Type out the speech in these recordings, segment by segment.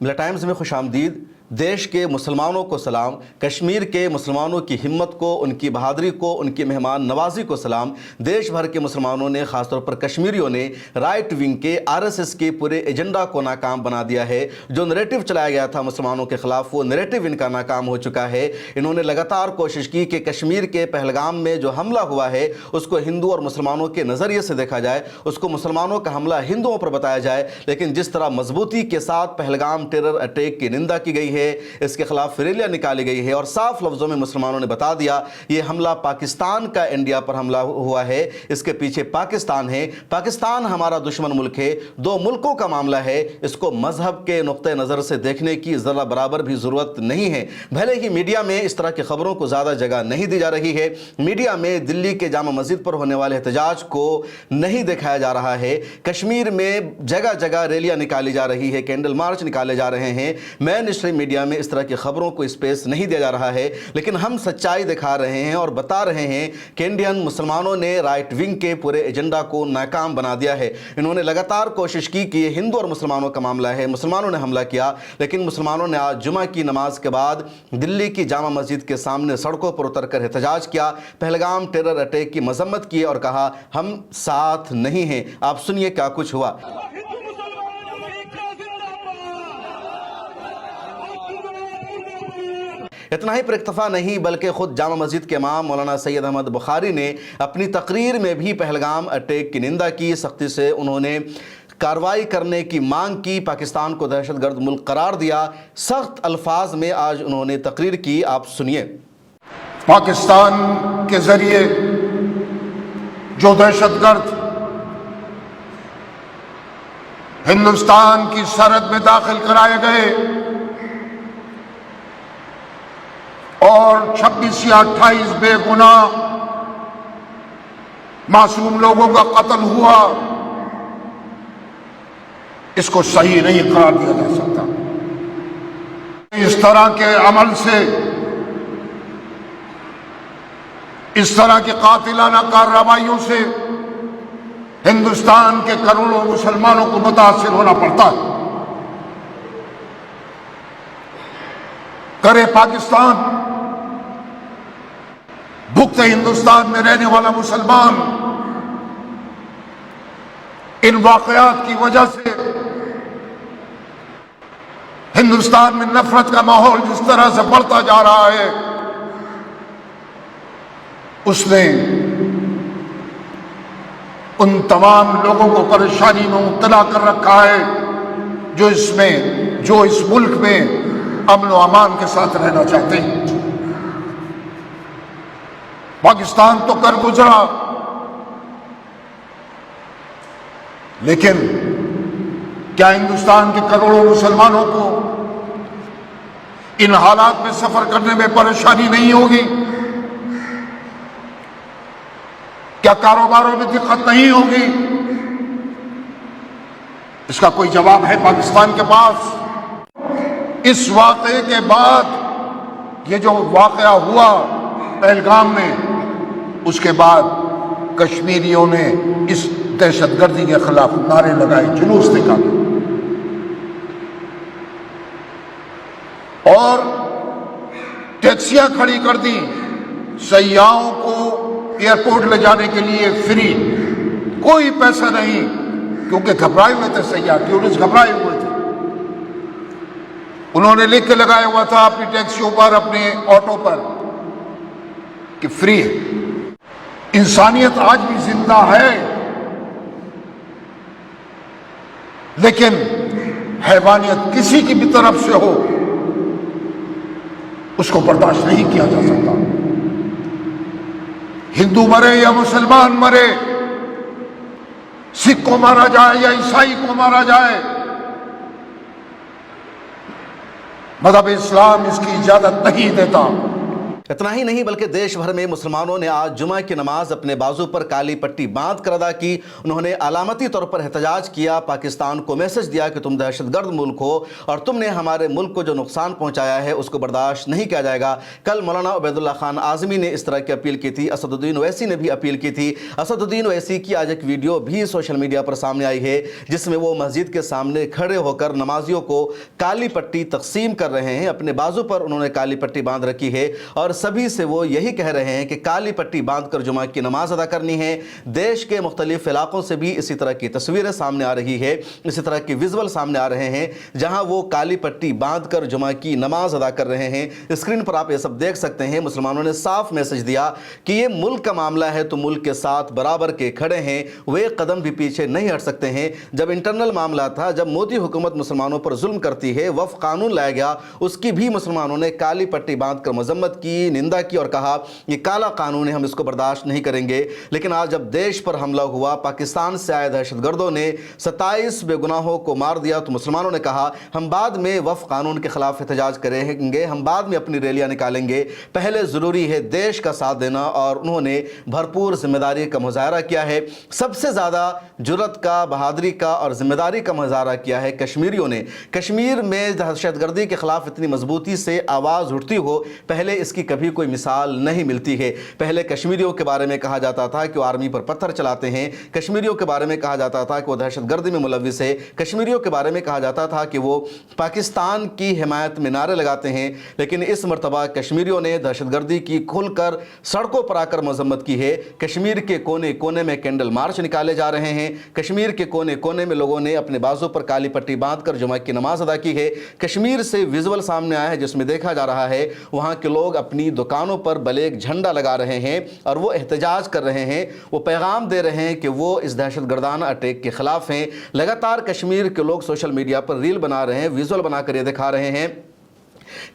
मिला टाइम्स में खुश आमदीद। देश के मुसलमानों को सलाम, कश्मीर के मुसलमानों की हिम्मत को, उनकी बहादुरी को, उनकी मेहमान नवाजी को सलाम। देश भर के मुसलमानों ने, ख़ासतौर पर कश्मीरियों ने राइट विंग के आरएसएस के पूरे एजेंडा को नाकाम बना दिया है। जो नैरेटिव चलाया गया था मुसलमानों के ख़िलाफ़, वो नैरेटिव इनका नाकाम हो चुका है। इन्होंने लगातार कोशिश की कि कश्मीर के पहलगाम में जो हमला हुआ है उसको हिंदू और मुसलमानों के नज़रिए से देखा जाए, उसको मुसलमानों का हमला हिंदुओं पर बताया जाए। लेकिन जिस तरह मजबूती के साथ पहलगाम टेरर अटैक की निंदा की गई है, इसके खिलाफ रैलियां निकाली गई है और साफ लफ्जों में मुसलमानों ने बता दिया ये हमला पाकिस्तान का इंडिया पर हमला हुआ है, इसके पीछे पाकिस्तान है, पाकिस्तान हमारा दुश्मन मुल्क है, दो मुल्कों का मामला है। इसको मजहब के नुक्ते नज़र से देखने की ज़रा बराबर भी ज़रूरत नहीं है। भले ही मीडिया में इस तरह की खबरों को ज़्यादा जगह नहीं दी जा रही है, मीडिया में दिल्ली के जामा मस्जिद पर होने वाले एहतजाज को नहीं दिखाया जा रहा है, कश्मीर में जगह जगह रैलियां निकाली जा रही है, कैंडल मार्च निकाले जा रहे हैं। मेन स्ट्रीम मीडिया में इस तरह की खबरों को स्पेस नहीं दिया जा रहा है, लेकिन हम सच्चाई दिखा रहे हैं और बता रहे हैं कि इंडियन मुसलमानों ने राइट विंग के पूरे एजेंडा को नाकाम बना दिया है। इन्होंने लगातार कोशिश की कि ये हिंदू और मुसलमानों का मामला है, मुसलमानों ने हमला किया, लेकिन मुसलमानों ने आज जुमा की नमाज के बाद दिल्ली की जामा मस्जिद के सामने सड़कों पर उतरकर एहतजाज किया, पहलगाम टेरर अटैक की मजम्मत की और कहा हम साथ नहीं हैं। आप सुनिए क्या कुछ हुआ। इतना ही पर इक्तफा नहीं, बल्कि खुद जामा मस्जिद के इमाम मौलाना सैयद अहमद बुखारी ने अपनी तकरीर में भी पहलगाम अटैक की निंदा की, सख्ती से उन्होंने कार्रवाई करने की मांग की, पाकिस्तान को दहशतगर्द मुल्क करार दिया। सख्त अल्फाज में आज उन्होंने तकरीर की, आप सुनिए। पाकिस्तान के जरिए जो दहशतगर्द हिंदुस्तान की सरहद में दाखिल कराए गए और 26 या 28 बेगुनाह मासूम लोगों का कत्ल हुआ, इसको सही नहीं करार दिया जा सकता। इस तरह के अमल से, इस तरह की कातिलाना कार्रवाइयों से हिंदुस्तान के करोड़ों मुसलमानों को मुतासिर होना पड़ता है। करे पाकिस्तान, भुगते हिंदुस्तान में रहने वाला मुसलमान इन वाकयात की वजह से हिंदुस्तान में नफरत का माहौल जिस तरह से बढ़ता जा रहा है, उसने उन तमाम लोगों को परेशानी में मुब्तला कर रखा है जो इस मुल्क में अमन व अमान के साथ रहना चाहते हैं। पाकिस्तान तो कर गुजरा, लेकिन क्या हिंदुस्तान के करोड़ों मुसलमानों को इन हालात में सफर करने में परेशानी नहीं होगी? क्या कारोबारों में दिक्कत नहीं होगी? इसका कोई जवाब है पाकिस्तान के पास? इस वाक़े के बाद, ये जो वाक़या हुआ पहलगाम में, उसके बाद कश्मीरियों ने इस दहशतगर्दी के खिलाफ नारे लगाए, जुलूस निकाले और टैक्सियां खड़ी कर दी सयाहों को एयरपोर्ट ले जाने के लिए फ्री, कोई पैसा नहीं, क्योंकि घबराए हुए थे सयाह, टूरिस्ट घबराए हुए थे। उन्होंने लिख के लगाया हुआ था अपनी टैक्सियों पर, अपने ऑटो पर कि फ्री है। इंसानियत आज भी जिंदा है, लेकिन हैवानियत किसी की भी तरफ से हो उसको बर्दाश्त नहीं किया जा सकता। हिंदू मरे या मुसलमान मरे, सिख को मारा जाए या ईसाई को मारा जाए, मज़हब इस्लाम इसकी इजाजत नहीं देता। इतना ही नहीं बल्कि देश भर में मुसलमानों ने आज जुमा की नमाज अपने बाजू पर काली पट्टी बांध कर अदा की। उन्होंने अलामती तौर पर एहतजाज किया, पाकिस्तान को मैसेज दिया कि तुम दहशतगर्द मुल्क हो और तुमने हमारे मुल्क को जो नुकसान पहुंचाया है उसको बर्दाश्त नहीं किया जाएगा। कल मौलाना उबैदुल्लाह खान आज़मी ने इस तरह की अपील की थी, असदुद्दीन ओवैसी ने भी अपील की थी। असदुद्दीन ओवैसी की आज एक वीडियो भी सोशल मीडिया पर सामने आई है जिसमें वो मस्जिद के सामने खड़े होकर नमाजियों को काली पट्टी तकसीम कर रहे हैं। अपने बाजू पर उन्होंने काली पट्टी बांध रखी है और सभी से वो यही कह रहे हैं कि काली पट्टी बांधकर जुमा की नमाज अदा करनी है। देश के मुख्तलिफ इलाकों से भी इसी तरह की तस्वीरें सामने आ रही है, इसी तरह की विजुअल सामने आ रहे हैं जहां वो काली पट्टी बांधकर जुमा की नमाज अदा कर रहे हैं। स्क्रीन पर आप ये सब देख सकते हैं। मुसलमानों ने साफ मैसेज दिया कि ये मुल्क का मामला है तो मुल्क के साथ बराबर के खड़े हैं, वे कदम भी पीछे नहीं हट सकते हैं। जब इंटरनल मामला था, जब मोदी हुकूमत मुसलमानों पर जुल्म करती है, वफ़ कानून लाया गया, उसकी भी मुसलमानों ने काली पट्टी बांधकर मजम्मत की, निंदा की और कहा ये काला कानून है, हम इसको बर्दाश्त नहीं करेंगे। लेकिन आज जब देश पर हमला हुआ, पाकिस्तान से आए दहशतगर्दों ने 27 बेगुनाहों को मार दिया, तो मुसलमानों ने कहा हम बाद में वफ़ कानून के खिलाफ एहतजाज करेंगे, हम बाद में अपनी रैलियां निकालेंगे, पहले ज़रूरी है देश का साथ देना। और उन्होंने भरपूर जिम्मेदारी का मुजाहरा किया है। सबसे ज़्यादा जुर्रत का, बहादुरी का और जिम्मेदारी का मुजाहरा किया है कश्मीरियों ने। कश्मीर में दहशतगर्दी के खिलाफ इतनी मजबूती से आवाज़ उठती हो, पहले इसकी कभी कोई मिसाल नहीं मिलती है। पहले कश्मीरियों के बारे में कहा जाता था कि वो आर्मी पर पत्थर चलाते हैं, कश्मीरियों के बारे में कहा जाता था कि वो दहशतगर्दी में मुलविस है, कश्मीरियों के बारे में कहा जाता था कि वो पाकिस्तान की हिमायत में नारे लगाते हैं। लेकिन इस मरतबा कश्मीरियों ने दहशतगर्दी की खुलकर सड़कों पर आकर मजम्मत की है। कश्मीर के कोने कोने में कैंडल मार्च निकाले जा रहे हैं, कश्मीर के कोने कोने में लोगों ने अपने बाजू पर काली पट्टी बांधकर जुमा की नमाज अदा की है। कश्मीर से विजुअल सामने आया है जिसमें देखा जा रहा है वहाँ के लोग अपनी दुकानों पर ब्लैक झंडा लगा रहे हैं और वो एहतजाज कर रहे हैं, वो पैगाम दे रहे हैं कि वो इस दहशतगर्दाना अटैक के खिलाफ हैं। लगातार कश्मीर के लोग सोशल मीडिया पर रील बना रहे हैं, विजुअल बनाकर ये दिखा रहे हैं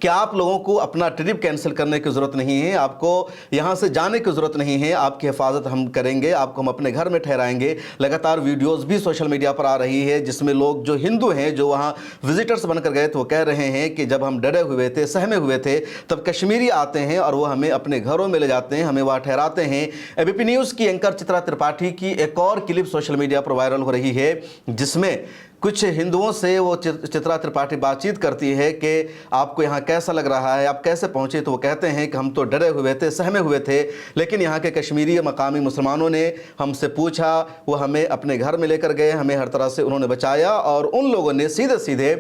कि आप लोगों को अपना ट्रिप कैंसिल करने की ज़रूरत नहीं है, आपको यहाँ से जाने की ज़रूरत नहीं है, आपकी हिफाजत हम करेंगे, आपको हम अपने घर में ठहराएंगे। लगातार वीडियोस भी सोशल मीडिया पर आ रही है जिसमें लोग जो हिंदू हैं, जो वहाँ विजिटर्स बनकर गए थे, वो कह रहे हैं कि जब हम डरे हुए थे, सहमे हुए थे, तब कश्मीरी आते हैं और वो हमें अपने घरों में ले जाते हैं, हमें वहाँ ठहराते हैं। एबीपी न्यूज़ की एंकर चित्रा त्रिपाठी की एक और क्लिप सोशल मीडिया पर वायरल हो रही है जिसमें कुछ हिंदुओं से वो चित्रा त्रिपाठी बातचीत करती है कि आपको यहाँ कैसा लग रहा है, आप कैसे पहुँचे, तो वो कहते हैं कि हम तो डरे हुए थे, सहमे हुए थे, लेकिन यहाँ के कश्मीरी मकामी मुसलमानों ने हमसे पूछा, वो हमें अपने घर में लेकर गए, हमें हर तरह से उन्होंने बचाया और उन लोगों ने सीधे सीधे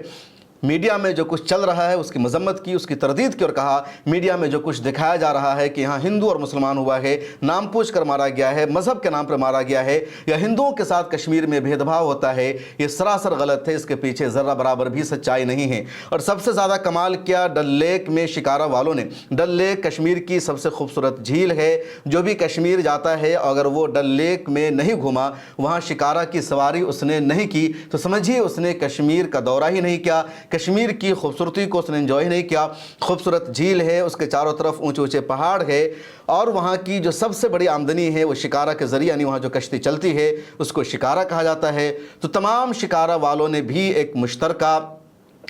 मीडिया में जो कुछ चल रहा है उसकी मजम्मत की, उसकी तरदीद की और कहा मीडिया में जो कुछ दिखाया जा रहा है कि यहाँ हिंदू और मुसलमान हुआ है, नाम पूछ कर मारा गया है, मज़हब के नाम पर मारा गया है, या हिंदुओं के साथ कश्मीर में भेदभाव होता है, ये सरासर गलत है, इसके पीछे ज़र्रा बराबर भी सच्चाई नहीं है। और सबसे ज़्यादा कमाल किया डल लेक में शिकारा वालों ने। डल लेक कश्मीर की सबसे खूबसूरत झील है, जो भी कश्मीर जाता है अगर वो डल लेक में नहीं घूमा, वहाँ शिकारा की सवारी उसने नहीं की, तो समझिए उसने कश्मीर का दौरा ही नहीं किया, कश्मीर की खूबसूरती को उसने एंजॉय नहीं किया। खूबसूरत झील है, उसके चारों तरफ ऊंचे ऊंचे पहाड़ है और वहाँ की जो सबसे बड़ी आमदनी है वो शिकारा के ज़रिए, यानी वहाँ जो कश्ती चलती है उसको शिकारा कहा जाता है। तो तमाम शिकारा वालों ने भी एक मुश्तरका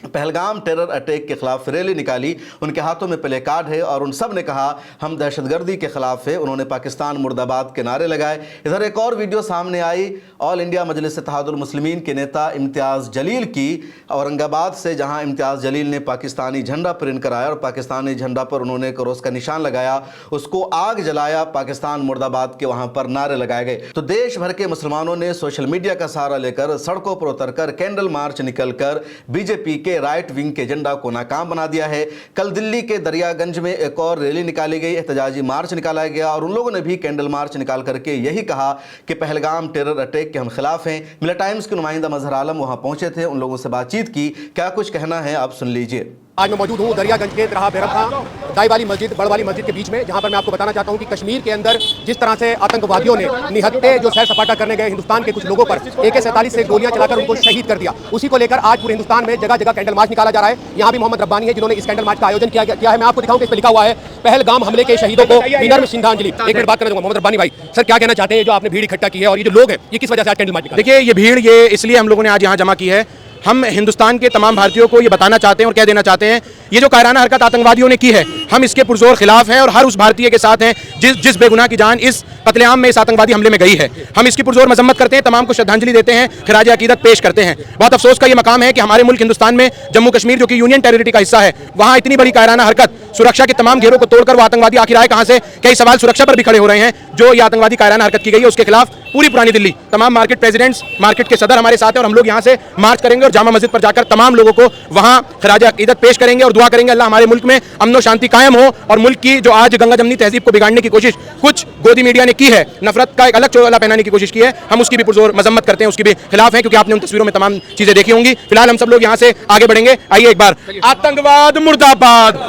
पहलगाम टेरर अटैक के खिलाफ रैली निकाली, उनके हाथों में प्ले कार्ड है और उन सब ने कहा हम दहशतगर्दी के खिलाफ है। उन्होंने पाकिस्तान मुर्दाबाद के नारे लगाए। इधर एक और वीडियो सामने आई ऑल इंडिया मजलिस इत्तेहादुल मुस्लिमीन के नेता इम्तियाज़ जलील की, औरंगाबाद से, जहां इम्तियाज़ जलील ने पाकिस्तानी झंडा प्रिंट कराया और पाकिस्तानी झंडा पर उन्होंने क्रोस का निशान लगाया, उसको आग जलाया, पाकिस्तान मुर्दाबाद के वहाँ पर नारे लगाए गए। तो देश भर के मुसलमानों ने सोशल मीडिया का सहारा लेकर सड़कों पर उतरकर कैंडल मार्च निकलकर बीजेपी के राइट विंग के एजेंडा को नाकाम बना दिया है। कल दिल्ली के दरियागंज में एक और रैली निकाली गई, एहतजाजी मार्च निकाला गया और उन लोगों ने भी कैंडल मार्च निकाल करके यही कहा कि पहलगाम टेरर अटैक के हम खिलाफ हैं। मिला टाइम्स के नुमाइंदा मजहर आलम वहां पहुंचे थे, उन लोगों से बातचीत की, क्या कुछ कहना है आप सुन लीजिए। आज मैं मौजूद हूँ दरियागंज के दरहा बैरम खां दाई वाली मस्जिद, बड़ वाली मस्जिद के बीच में, जहाँ पर मैं आपको बताना चाहता हूँ कि कश्मीर के अंदर जिस तरह से आतंकवादियों ने निहत्ते जो सैर सपाटा करने गए हिंदुस्तान के कुछ लोगों पर AK-47 से गोलियां चलाकर उनको शहीद कर दिया, उसी को लेकर आज पूरे हिंदुस्तान में जगह जगह कैंडल मार्च निकाला जा रहा है। यहाँ भी मोहम्मद रब्बानी है जिन्होंने इस कैंडल मार्च का आयोजन किया है। मैं आपको दिखाऊँ कि इस पर लिखा हुआ है पहलगाम हमले के शहीदों को विनम्र श्रद्धांजलि। एक मिनट बात करना चाहूँगा मोहम्मद रब्बानी भाई, सर क्या कहना चाहते हैं जो आपने भीड़ इकट्ठा की है और ये जो लोग हैं ये किस वजह से आज कैंडल मार्च निकाला? देखिए ये भीड़ ये इसलिए हम लोगों ने आज यहाँ जमा की है ہم ہندوستان کے تمام بھارتیوں کو یہ بتانا چاہتے ہیں اور کہہ دینا چاہتے ہیں یہ جو کائرانہ حرکت آتنکوادیوں نے کی ہے ہم اس کے پرزور خلاف ہیں اور ہر اس بھارتیہ کے ساتھ ہیں جس بے گناہ کی جان اس قتل عام میں اس آتنکوادی حملے میں گئی ہے. ہم اس کی پرزور مذمت کرتے ہیں, تمام کو شردھانجلی دیتے ہیں, خراج عقیدت پیش کرتے ہیں. بہت افسوس کا یہ مقام ہے کہ ہمارے ملک ہندوستان میں جموں کشمیر جو کہ یونین ٹیریٹری کا حصہ ہے وہاں اتنی بڑی کائرانہ حرکت سرکشا کے تمام گھیروں کو توڑ کر وہ آتنکوادی آخر آئے کہاں سے. کئی سوال سرکشا پر بھی کھڑے ہو رہے ہیں. جو یہ آتنکوادی کائرانہ حرکت کی گئی ہے اس کے خلاف پوری پرانی دلی تمام مارکیٹ پریزیڈنٹس مارکیٹ کے صدر ہمارے ساتھ ہیں اور ہم لوگ یہاں سے مارچ کریں گے اور جامع مسجد پر جا کر تمام لوگوں کو وہاں خراج عقیدت پیش کریں گے اور دعا کریں گے اللہ ہمارے ملک میں امن و شانتی قائم ہو. اور ملک کی جو آج گنگا جمنی تہذیب کو بگاڑنے کی کوشش کچھ گودی میڈیا نے کی ہے, نفرت کا ایک الگ چولا پہنانے کی کوشش کی ہے, ہم اس کی بھی پرزور مذمت کرتے ہیں, اس کی بھی خلاف ہیں کیونکہ آپ نے ان تصویروں میں تمام چیزیں دیکھی ہوں گی. فی الحال ہم سب لوگ یہاں سے آگے بڑھیں گے. آئیے ایک بار آتنکواد مردہ باد,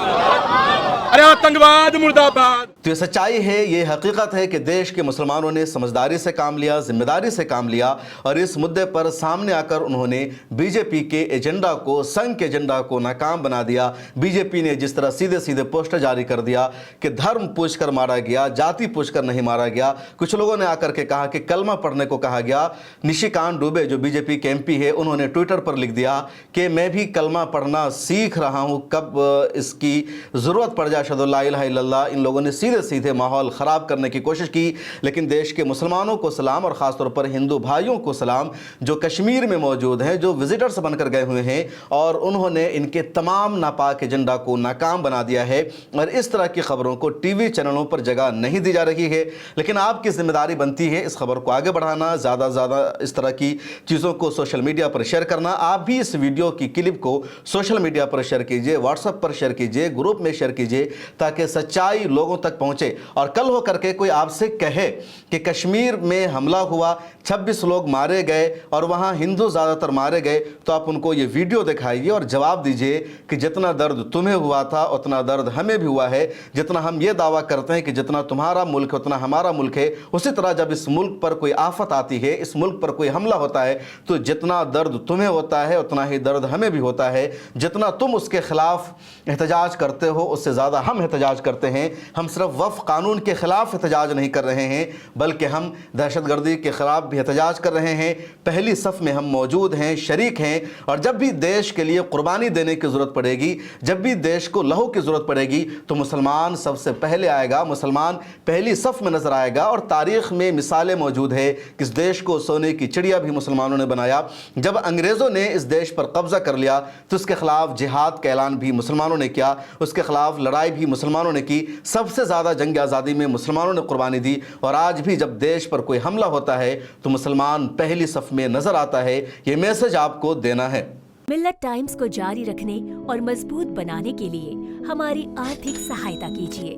ارے آتنکواد مردہ باد. تو یہ سچائی ہے, یہ حقیقت ہے کہ دیش کے مسلمانوں نے سمجھداری سے کام لیا, ذمہ داری سے کام لیا اور اس مدے پر سامنے آ کر انہوں نے بی جے پی کے ایجنڈا کو, سنگھ کے ایجنڈا کو ناکام بنا دیا. بی جے پی نے جس طرح سیدھے سیدھے پوسٹر جاری کر دیا کہ دھرم پوچھ کر مارا گیا, جاتی پوچھ کر نہیں مارا گیا. کچھ لوگوں نے آ کر کے کہا کہ کلمہ پڑھنے کو کہا گیا. نشیکانت ڈوبے جو بی جے پی کے ایم پی ہے انہوں نے ٹویٹر پر لکھ دیا کہ میں بھی کلمہ پڑھنا سیکھ رہا ہوں, کب اس کی ضرورت پڑ جائے اشہد لا الہ الا اللہ. ان لوگوں نے سیدھے سیدھے ماحول خراب کرنے کی کوشش کی. لیکن دیش کے مسلمانوں کو سلام اور خاص طور پر ہندو بھائیوں کو سلام جو کشمیر میں موجود ہیں, جو وزٹرز بن کر گئے ہوئے ہیں, اور انہوں نے ان کے تمام ناپاک ایجنڈا کو ناکام بنا دیا ہے. اور اس طرح کی خبروں کو ٹی وی چینلوں پر جگہ نہیں دی جا رہی ہے. لیکن آپ کی ذمہ داری بنتی ہے اس خبر کو آگے بڑھانا, زیادہ سے زیادہ اس طرح کی چیزوں کو سوشل میڈیا پر شیئر کرنا. آپ بھی اس ویڈیو کی کلپ کو سوشل میڈیا پر شیئر کیجئے, واٹس ایپ پر شیئر کیجئے, گروپ میں شیئر کیجئے تاکہ سچائی لوگوں تک پہنچے. اور کل ہو کر کے کوئی آپ سے کہے کہ کشمیر میں حملہ ہوا, 26 لوگ مارے گئے اور وہاں ہندو زیادہ تر مارے گئے, تو آپ ان کو یہ ویڈیو دکھائیے اور جواب دیجئے کہ جتنا درد تمہیں ہوا تھا اتنا درد ہمیں بھی ہوا ہے. جتنا ہم یہ دعویٰ کرتے ہیں کہ جتنا تمہارا ملک اتنا ہمارا ملک ہے, اسی طرح جب اس ملک پر کوئی آفت آتی ہے, اس ملک پر کوئی حملہ ہوتا ہے, تو جتنا درد تمہیں ہوتا ہے اتنا ہی درد ہمیں بھی ہوتا ہے. جتنا تم اس کے خلاف احتجاج کرتے ہو اس سے زیادہ ہم احتجاج کرتے ہیں. ہم صرف وفق قانون کے خلاف احتجاج نہیں کر رہے ہیں بلکہ ہم دہشت گردی کے خلاف بھی احتجاج کر رہے ہیں. پہلی صف میں ہم موجود ہیں, شریک ہیں, اور جب بھی دیش کے لیے قربانی دینے کی ضرورت پڑے گی, جب بھی دیش کو لہو کی ضرورت پڑے گی, تو مسلمان سب سے پہلے آئے گا, مسلمان پہلی صف میں نظر آئے گا. اور تاریخ میں مثالیں موجود ہے کہ اس دیش کو سونے کی چڑیا بھی مسلمانوں نے بنایا. جب انگریزوں نے اس دیش پر قبضہ کر لیا تو اس کے خلاف جہاد کا اعلان بھی مسلمانوں نے کیا, اس کے خلاف لڑائی بھی مسلمانوں نے کی. سب سے زیادہ جنگ آزادی میں مسلمانوں نے قربانی دی. اور آج بھی جب دیش پر کوئی حملہ ہوتا ہے تو مسلمان پہلی صف میں نظر آتا ہے. یہ میسج آپ کو دینا ہے. ملت ٹائمز کو جاری رکھنے اور مضبوط بنانے کے لیے ہماری آرتھک سہایتا کیجیے.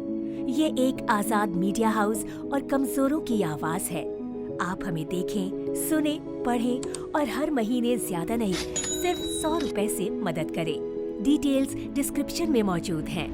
یہ ایک آزاد میڈیا ہاؤس اور کمزوروں کی آواز ہے. آپ ہمیں دیکھیں, سنیں, پڑھیں اور ہر مہینے زیادہ نہیں صرف 100 روپے سے مدد کریں. ڈیٹیلز ڈسکرپشن میں موجود ہیں.